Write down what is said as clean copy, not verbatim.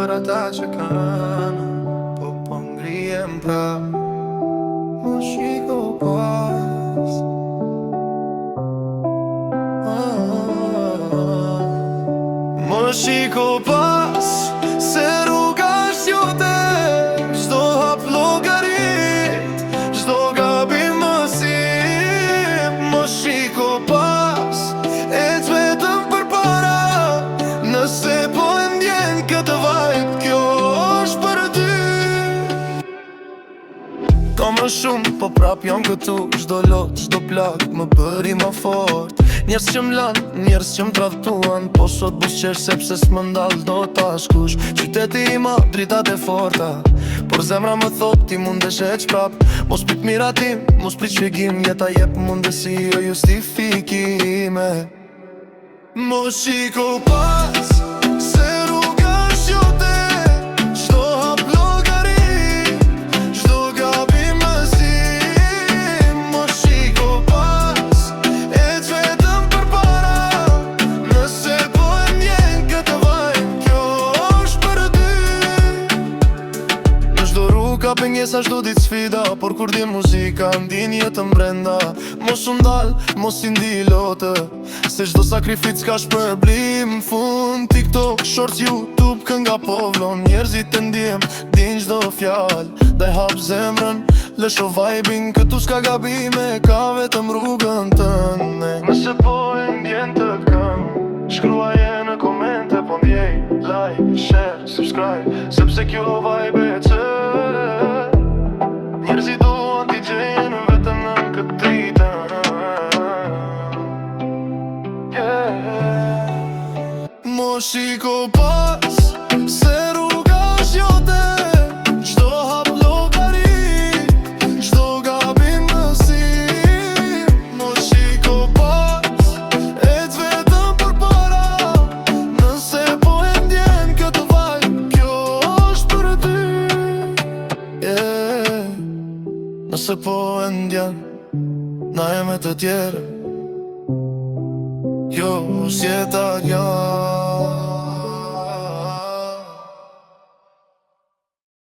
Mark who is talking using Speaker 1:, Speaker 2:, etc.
Speaker 1: për ata që kanë, po ngrihem prap. Më shiko pas, më shiko pas, se rruga është jote. Çdo hap llogarit, çdo gabim më sip. Më shiko pas, ec vetëm përpara. Nëse po e ndjen këtë vibe, kjo është për ty. Ka më shumë, po prap jam këtu. Çdo lot, çdo plak më bëri më fort. Njerës që m'lan, njerës që m'tradhtuan, po sot busqesh sepse s'më ndal do t'ashkush. Qyteti i ma, dritat e forta, por zemra më thot ti mundesh e qprap. Mos prit mira tim, mos prit shpjegim, jeta jep mundesi o justifikime. Mos shiko pas, se rruga është jote. Çdo hap llogarit, çdo gabim më sip. Mos shiko pas, ec vetëm përpara. Nëse po e ndjen këtë vibe, kjo është për ty. Në çdo rrugë ka pengesa, çdo ditë sfida, por kur di muzika ndin jetën brenda. Mos u ndal, mos i ndi lotë, se çdo sakrificë ka shpërblim. Fund TikTok, Shorts, YouTube, kënga po vlon. Njerëzit e ndjem, din çdo fjal. Daj hap zemrën, lësho vibin. Këtu s'ka gabime, ka vetëm rrugën tënde. Nëse po e ndjen të këngë, shkruaje në komente, po ndjej, like, share, subscribe, sepse kjo vibe e që njerëzit duan t'i gjenë vetëm në këtë dritën. Mos shiko pas, se rruga është jote. Çdo hap llogarit, çdo gabim më sip. Mos shiko pas, ec vetëm përpara. Nëse po e ndjen këtë vibe, kjo është për ty. Nëse po e ndjen, na e me të tjerë. Jo, s'jeta kjo.